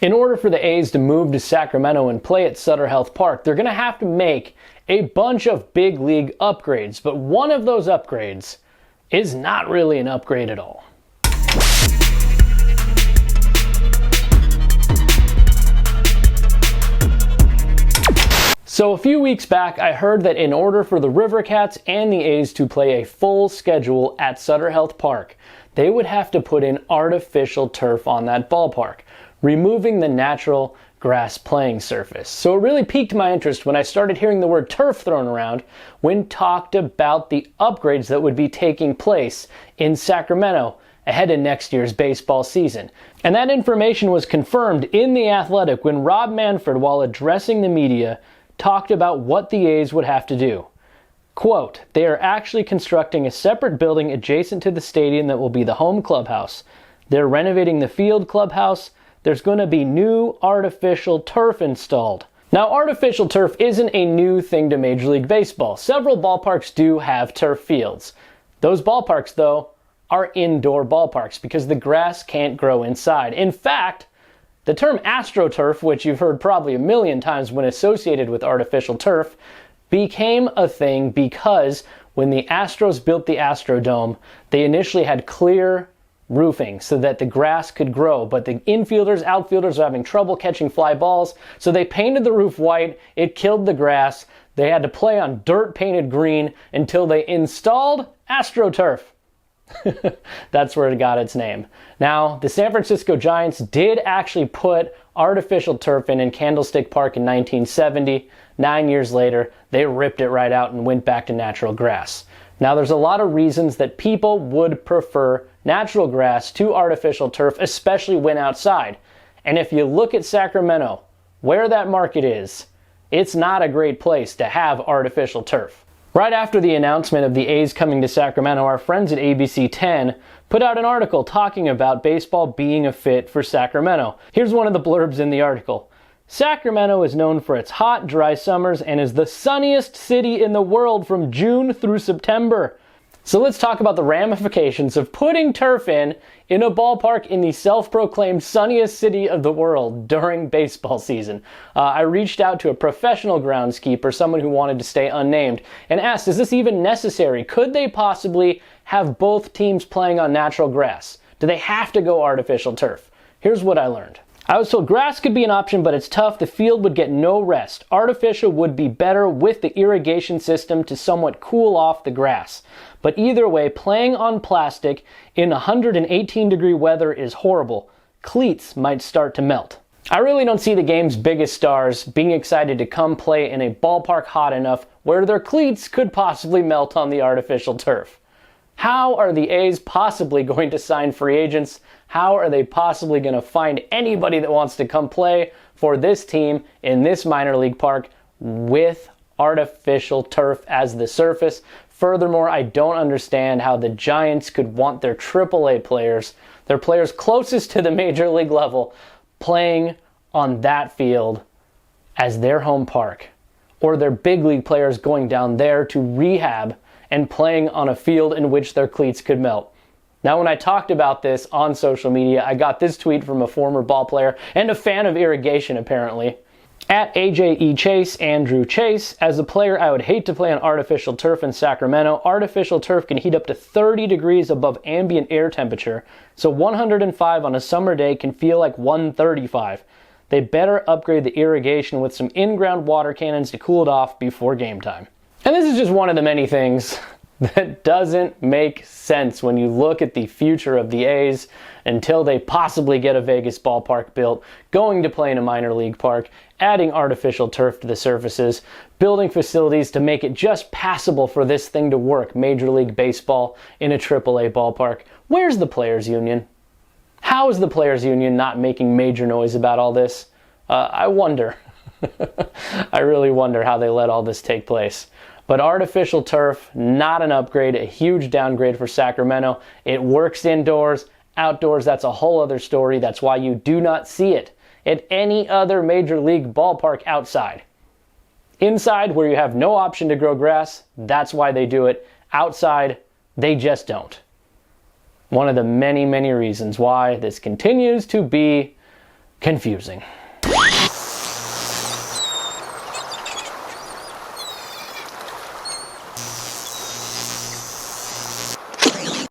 In order for the A's to move to Sacramento and play at Sutter Health Park, they're going to have to make a bunch of big league upgrades, but one of those upgrades is not really an upgrade at all. So a few weeks back, I heard that in order for the River Cats and the A's to play a full schedule at Sutter Health Park, they would have to put in artificial turf on that ballpark, removing the natural grass playing surface. So it really piqued my interest when I started hearing the word turf thrown around when talked about the upgrades that would be taking place in Sacramento ahead of next year's baseball season. And that information was confirmed in The Athletic when Rob Manfred, while addressing the media, talked about what the A's would have to do. Quote, they are actually constructing a separate building adjacent to the stadium that will be the home clubhouse. They're renovating the field clubhouse. There's going to be new artificial turf installed. Now, artificial turf isn't a new thing to Major League Baseball. Several ballparks do have turf fields. Those ballparks, though, are indoor ballparks because the grass can't grow inside. In fact, the term AstroTurf, which you've heard probably a million times when associated with artificial turf, became a thing because when the Astros built the Astrodome, they initially had clear roofing so that the grass could grow, but the infielders, outfielders were having trouble catching fly balls, so they painted the roof white. It killed the grass. They had to play on dirt painted green until they installed AstroTurf. That's where it got its name. Now, the San Francisco Giants did actually put artificial turf in Candlestick Park in 1970. 9 years later, they ripped it right out and went back to natural grass. Now, there's a lot of reasons that people would prefer natural grass to artificial turf, especially when outside. And if you look at Sacramento, where that market is, it's not a great place to have artificial turf. Right after the announcement of the A's coming to Sacramento, our friends at ABC 10 put out an article talking about baseball being a fit for Sacramento. Here's one of the blurbs in the article. Sacramento is known for its hot, dry summers and is the sunniest city in the world from June through September. So let's talk about the ramifications of putting turf in a ballpark in the self-proclaimed sunniest city of the world during baseball season. I reached out to a professional groundskeeper, someone who wanted to stay unnamed, and asked, is this even necessary? Could they possibly have both teams playing on natural grass? Do they have to go artificial turf? Here's what I learned. I was told grass could be an option, but it's tough. The field would get no rest. Artificial would be better with the irrigation system to somewhat cool off the grass. But either way, playing on plastic in 118-degree weather is horrible. Cleats might start to melt. I really don't see the game's biggest stars being excited to come play in a ballpark hot enough where their cleats could possibly melt on the artificial turf. How are the A's possibly going to sign free agents? How are they possibly going to find anybody that wants to come play for this team in this minor league park with artificial turf as the surface? Furthermore, I don't understand how the Giants could want their AAA players, their players closest to the major league level, playing on that field as their home park, or their big league players going down there to rehab and playing on a field in which their cleats could melt. Now, when I talked about this on social media, I got this tweet from a former ball player and a fan of irrigation, apparently. At AJE Chase, Andrew Chase, as a player, I would hate to play on artificial turf in Sacramento. Artificial turf can heat up to 30 degrees above ambient air temperature, so 105 on a summer day can feel like 135. They better upgrade the irrigation with some in-ground water cannons to cool it off before game time. And this is just one of the many things that doesn't make sense when you look at the future of the A's until they possibly get a Vegas ballpark built, going to play in a minor league park, adding artificial turf to the surfaces, building facilities to make it just passable for this thing to work, Major League Baseball in a AAA ballpark. Where's the Players Union? How is the Players Union not making major noise about all this? I wonder. I really wonder how they let all this take place. But artificial turf, not an upgrade, a huge downgrade for Sacramento. It works indoors. Outdoors, that's a whole other story. That's why you do not see it at any other major league ballpark outside. Inside, where you have no option to grow grass, that's why they do it. Outside, they just don't. One of the many, many reasons why this continues to be confusing.